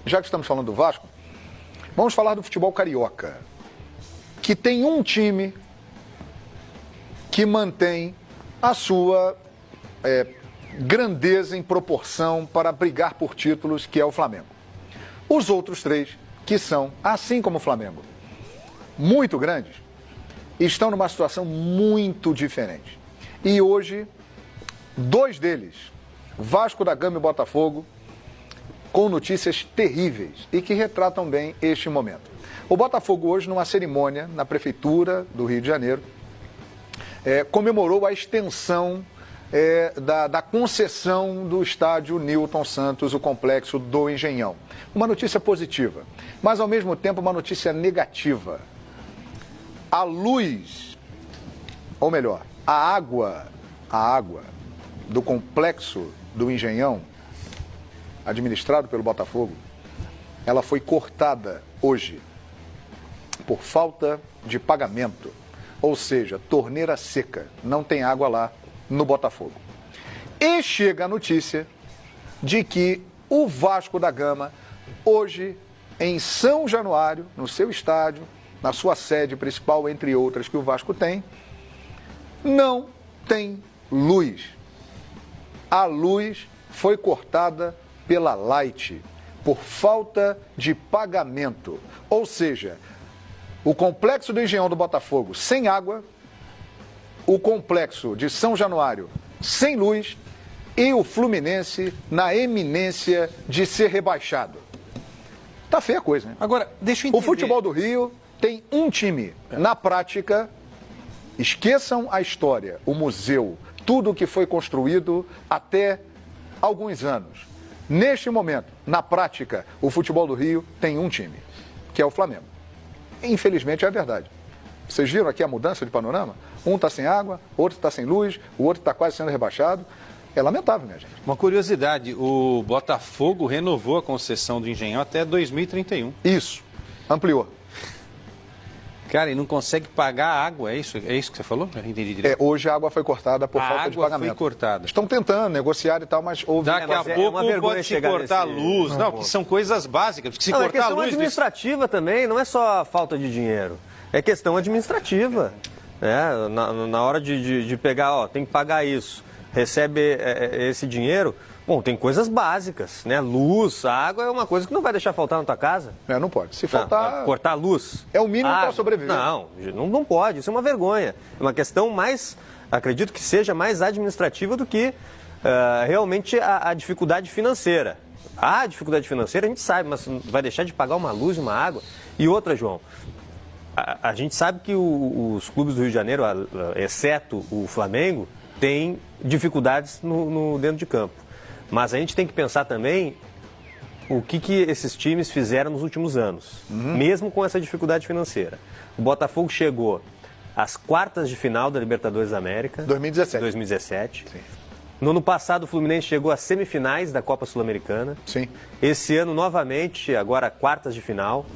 já que estamos falando do Vasco, vamos falar do futebol carioca, que tem um time que mantém a sua grandeza em proporção para brigar por títulos, que é o Flamengo. Os outros três, que são, assim como o Flamengo, muito grandes, estão numa situação muito diferente. E hoje, dois deles, Vasco da Gama e Botafogo, com notícias terríveis e que retratam bem este momento. O Botafogo hoje, numa cerimônia na Prefeitura do Rio de Janeiro, comemorou a extensão da concessão do estádio Newton Santos, o complexo do Engenhão. Uma notícia positiva, mas ao mesmo tempo uma notícia negativa. A luz, ou melhor, a água do complexo do Engenhão, administrado pelo Botafogo, ela foi cortada hoje por falta de pagamento. Ou seja, torneira seca, não tem água lá no Botafogo. E chega a notícia de que o Vasco da Gama, hoje, em São Januário, no seu estádio, na sua sede principal, entre outras que o Vasco tem, não tem luz. A luz foi cortada pela Light, por falta de pagamento. Ou seja, o complexo do Engenhão do Botafogo sem água, o complexo de São Januário sem luz e o Fluminense na eminência de ser rebaixado. Tá feia a coisa, né? Agora, deixa eu entender. O futebol do Rio tem um time. Na prática, esqueçam a história, o museu, tudo o que foi construído até alguns anos. Neste momento, na prática, o futebol do Rio tem um time, que é o Flamengo. Infelizmente é a verdade. Vocês viram aqui a mudança de panorama? Um está sem água, outro está sem luz, o outro está quase sendo rebaixado. É lamentável, minha gente. Uma curiosidade, o Botafogo renovou a concessão do Engenhão até 2031. Isso, ampliou. Cara, e não consegue pagar a água, é isso que você falou? Eu entendi direito. Hoje a água foi cortada por falta de pagamento. Foi cortada. Estão tentando negociar e tal, mas houve... Daqui a pouco pode se cortar a luz. Não, que são coisas básicas. Se cortar a questão luz... administrativa também, não é só falta de dinheiro. É questão administrativa. Na hora de pegar, tem que pagar isso, recebe esse dinheiro... Bom, tem coisas básicas, né? Luz, água é uma coisa que não vai deixar faltar na tua casa. Não pode. Se faltar... cortar a luz. É o mínimo para sobreviver. Não pode. Isso é uma vergonha. É uma questão mais, acredito que seja mais administrativa do que realmente a dificuldade financeira. A dificuldade financeira a gente sabe, mas vai deixar de pagar uma luz e uma água? E outra, João, a gente sabe que os clubes do Rio de Janeiro, exceto o Flamengo, têm dificuldades dentro de campo. Mas a gente tem que pensar também o que esses times fizeram nos últimos anos, mesmo com essa dificuldade financeira. O Botafogo chegou às quartas de final da Libertadores da América. 2017. Sim. No ano passado, o Fluminense chegou às semifinais da Copa Sul-Americana. Sim. Esse ano, novamente, agora quartas de final.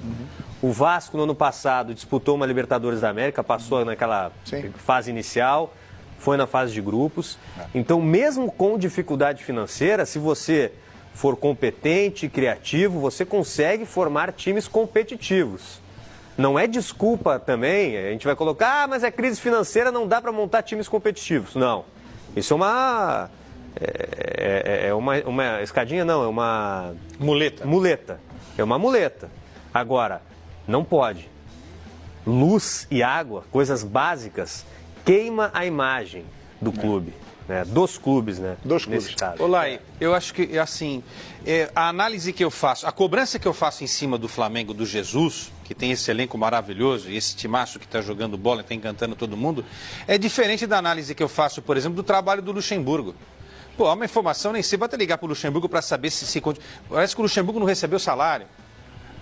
O Vasco, no ano passado, disputou uma Libertadores da América, passou naquela fase inicial. Foi na fase de grupos. Então, mesmo com dificuldade financeira, se você for competente, criativo, você consegue formar times competitivos. Não é desculpa também, a gente vai colocar, mas é crise financeira, não dá para montar times competitivos. Não. Isso é uma escadinha, não, é uma... Muleta. É uma muleta. Agora, não pode. Luz e água, coisas básicas... queima a imagem do clube, né? Dos clubes, né? Dos clubes. Olá, eu acho que, assim, a análise que eu faço, a cobrança que eu faço em cima do Flamengo, do Jesus, que tem esse elenco maravilhoso, e esse timaço que está jogando bola, está encantando todo mundo, é diferente da análise que eu faço, por exemplo, do trabalho do Luxemburgo. Pô, há uma informação, nem sei, vai até ligar para o Luxemburgo para saber se... Parece que o Luxemburgo não recebeu salário.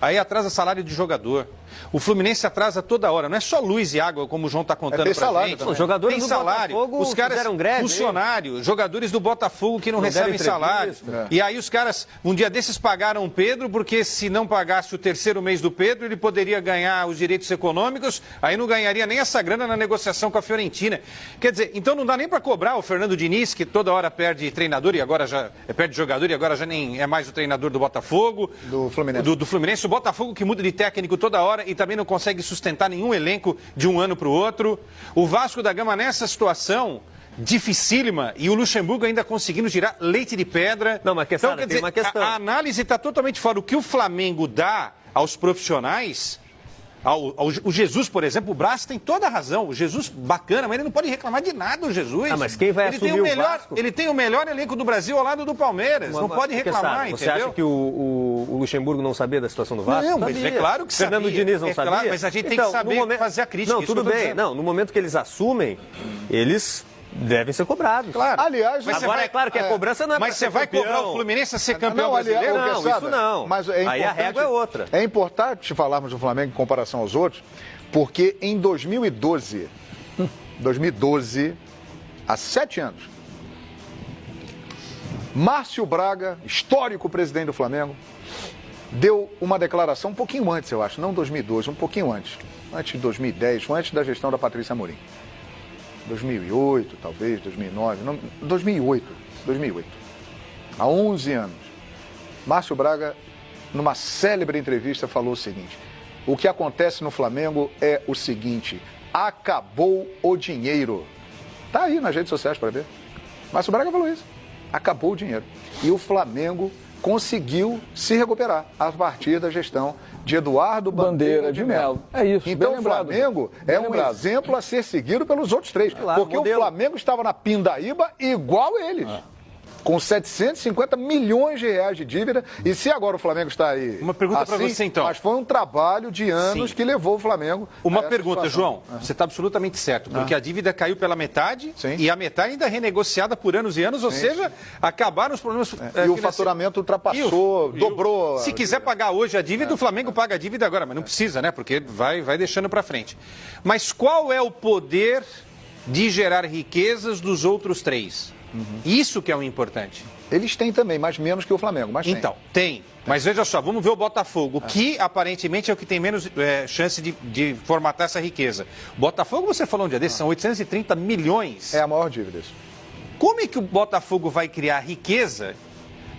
Aí atrasa salário de jogador. O Fluminense atrasa toda hora. Não é só luz e água, como o João está contando tem pra salário gente. também. Os jogadores tem do salário. Botafogo Os caras fizeram greve, funcionários, jogadores do Botafogo que não recebem deram salário. entrevista. E aí os caras, um dia desses, pagaram o Pedro, porque se não pagasse o terceiro mês do Pedro, ele poderia ganhar os direitos econômicos, aí não ganharia nem essa grana na negociação com a Fiorentina. Quer dizer, então não dá nem para cobrar o Fernando Diniz, que toda hora perde treinador e agora já perde jogador e agora já nem é mais o treinador do Botafogo. Do Fluminense. Do Fluminense. O Botafogo que muda de técnico toda hora e também não consegue sustentar nenhum elenco de um ano para o outro. O Vasco da Gama nessa situação dificílima e o Luxemburgo ainda conseguindo tirar leite de pedra. Não, mas então, quer tem dizer, uma questão. a análise está totalmente fora. O que o Flamengo dá aos profissionais, o Jesus, por exemplo, o Brás tem toda a razão. O Jesus, bacana, mas ele não pode reclamar de nada, o Jesus. Mas quem vai assumir o Vasco? Ele tem o melhor elenco do Brasil ao lado do Palmeiras. Não pode reclamar, Você entendeu? acha que o Luxemburgo não sabia da situação do Vasco? Não, mas é claro que Fernando sabia. Diniz não É sabia? claro, mas a gente tem que saber fazer a crítica. Não, isso tudo que eu tô bem. dizendo. Não, no momento que eles assumem, eles devem ser cobrados. Claro. Aliás, Mas Agora, é claro que a cobrança não é Mas pra você ser vai campeão. cobrar o Fluminense a ser campeão Não, aliás, brasileiro? Não, Quesada, isso não. Mas Aí a régua é outra. É importante falarmos do Flamengo em comparação aos outros, porque em 2012, há 7 anos, Márcio Braga, histórico presidente do Flamengo, deu uma declaração um pouquinho antes, eu acho, não 2012, um pouquinho antes de 2010, foi antes da gestão da Patrícia Amorim. 2008, talvez, 2009, não, 2008, há 11 anos. Márcio Braga, numa célebre entrevista, falou o seguinte: o que acontece no Flamengo é o seguinte, acabou o dinheiro. Tá aí nas redes sociais para ver. Márcio Braga falou isso. Acabou o dinheiro. E o Flamengo conseguiu se recuperar a partir da gestão de Eduardo Bandeira de Mello. É isso, Então bem o lembrado. Flamengo Bem é um lembrado. exemplo a ser seguido pelos outros três. Claro, porque modelo. o Flamengo estava na pindaíba igual eles. Com 750 milhões de reais de dívida. E se agora o Flamengo está aí. Uma pergunta pra você, então. Mas foi um trabalho de anos Sim. que levou o Flamengo. Uma a essa pergunta, situação. João. Você está absolutamente certo, porque a dívida caiu pela metade Sim. e a metade ainda renegociada por anos e anos, ou seja, acabaram os problemas E o financeiros. faturamento ultrapassou, dobrou. Se quiser pagar hoje a dívida, o Flamengo paga a dívida agora, mas não precisa, né? Porque vai deixando para frente. Mas qual é o poder de gerar riquezas dos outros três? Isso que é o importante. Eles têm também, mas menos que o Flamengo. Mas tem. Então, tem. Mas veja só, vamos ver o Botafogo, que aparentemente é o que tem menos chance de formatar essa riqueza. O Botafogo, você falou um dia desse, são 830 milhões. É a maior dívida isso. Como é que o Botafogo vai criar riqueza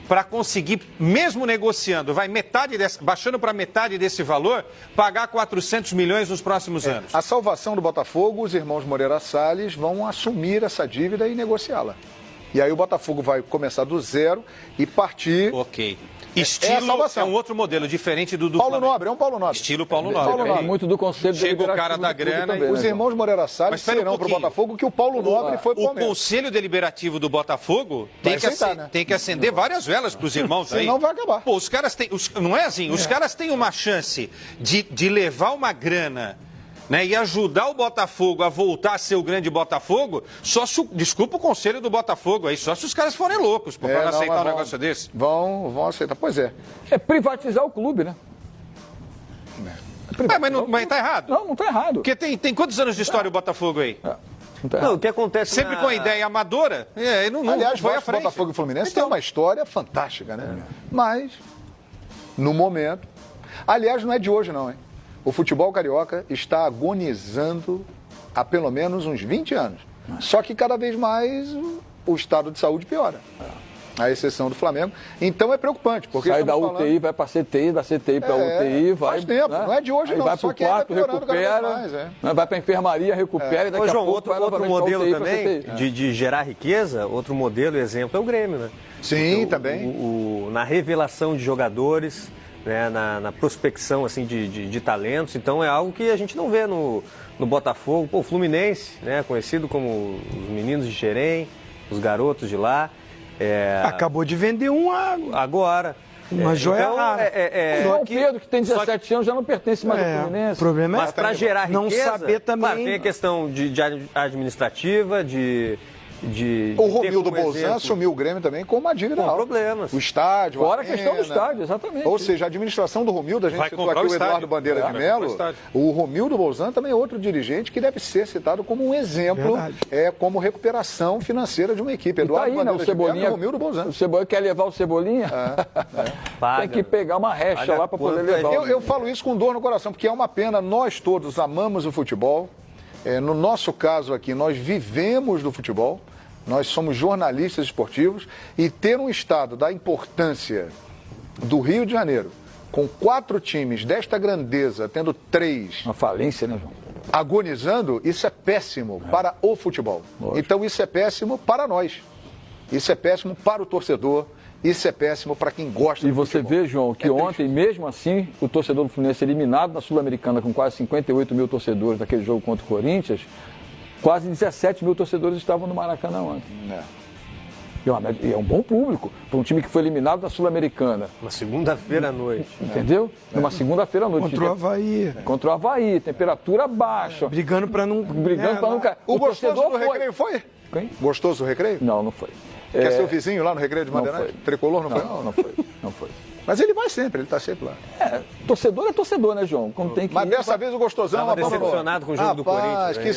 para conseguir, mesmo negociando, baixando para metade desse valor, pagar 400 milhões nos próximos anos? A salvação do Botafogo, os irmãos Moreira Salles vão assumir essa dívida e negociá-la. E aí o Botafogo vai começar do zero e partir... Ok. a Estilo salvação. um outro modelo, diferente do Paulo Flamengo. Nobre, é um Paulo Nobre. Estilo Paulo Paulo Nobre. Nobre. Muito do conselho Chega o deliberativo cara da do clube grana também, e- Os né, irmãos Moreira Salles Mas espera um serão para o pouquinho. Botafogo que o Paulo Nobre foi para o O Palmeiras. Conselho Deliberativo do Botafogo tem que, aceitar, né? tem que acender várias velas para os irmãos aí. Senão vai acabar. Pô, os caras têm. Não é assim? Os caras têm uma chance de levar uma grana, né, e ajudar o Botafogo a voltar a ser o grande Botafogo, só se. Desculpa o conselho do Botafogo aí, só se os caras forem loucos para não aceitar mas um negócio desse. Vão aceitar. Pois é. É privatizar o clube, né? Mas tá errado. Não está errado. Porque tem quantos anos de história o Botafogo aí? Não tá Não, errado. o que acontece Sempre com a ideia amadora, não Aliás, foi à Vasco, frente. Botafogo e Fluminense tem Então. uma história fantástica, né? Mas, no momento... Aliás, não é de hoje não, hein? O futebol carioca está agonizando há pelo menos uns 20 anos. Só que cada vez mais o estado de saúde piora. À exceção do Flamengo. Então é preocupante, porque Sai da estamos UTI, falando... vai para CTI, da CTI para É, UTI, vai. faz tempo, não é de hoje aí não, vai só pro que ainda quarto, piorando cada vez recupera, mais, né, vai para enfermaria, recupera e daqui Ô, a João, pouco outro vai novamente pra modelo UTI, pra também CTI. de gerar riqueza, outro modelo e exemplo é o Grêmio, né? Sim, também. Na revelação de jogadores, né, na prospecção assim, de talentos, então é algo que a gente não vê no Botafogo. Pô, o Fluminense, né, conhecido como os meninos de Xerém, os garotos de lá. Acabou de vender Agora. uma joia rara. O João Pedro, que tem 17 anos, já não pertence mais ao O Fluminense. problema Mas para gerar riqueza, não saber também. claro, tem a questão de administrativa, de O Romildo Bolzan assumiu o Grêmio também com uma dívida com alta. problemas. O estádio, Fora a a questão do estádio, exatamente. Ou seja, a administração do Romildo, a gente Vai citou comprar aqui o o Eduardo estádio. Bandeira de Vai Mello. comprar o estádio. O Romildo Bolzan também é outro dirigente que deve ser citado como um exemplo como recuperação financeira de uma equipe. E tá Eduardo aí, né, Bandeira o de Mello e Cebolinha, Romildo Bolzan. o Cebolinha quer levar o Cebolinha, tem que pegar uma recha lá para poder levar. Eu falo isso com dor no coração, porque é uma pena, nós todos amamos o futebol. No nosso caso aqui, nós vivemos do futebol, nós somos jornalistas esportivos, e ter um estado da importância do Rio de Janeiro, com 4 times desta grandeza, tendo 3 Uma falência, né, João? agonizando, isso é péssimo para o futebol. Lógico. Então isso é péssimo para nós, isso é péssimo para o torcedor, isso é péssimo para quem gosta E do você futebol. vê, João, que É ontem, mesmo assim, o torcedor do Fluminense eliminado na Sul-Americana com quase 58 mil torcedores daquele jogo contra o Corinthians, quase 17 mil torcedores estavam no Maracanã ontem. E é um bom público para um time que foi eliminado na Sul-Americana. Uma segunda-feira à noite. Entendeu? Numa segunda-feira à noite. Contra o Havaí. Contra o Havaí, temperatura baixa. Brigando para não... Brigando para não cair. O gostoso torcedor do recreio foi? Quem? Gostoso do recreio? Não, não foi. Quer ser o vizinho lá no recreio de não Madeirante? foi. Tricolor não foi? Não foi. Não foi. Mas ele vai sempre, ele está sempre lá. Torcedor é torcedor, né, João? Como tem que Mas ir, dessa vez o gostosão Estava abandonou. decepcionado com o jogo do Rapaz, Corinthians que ainda.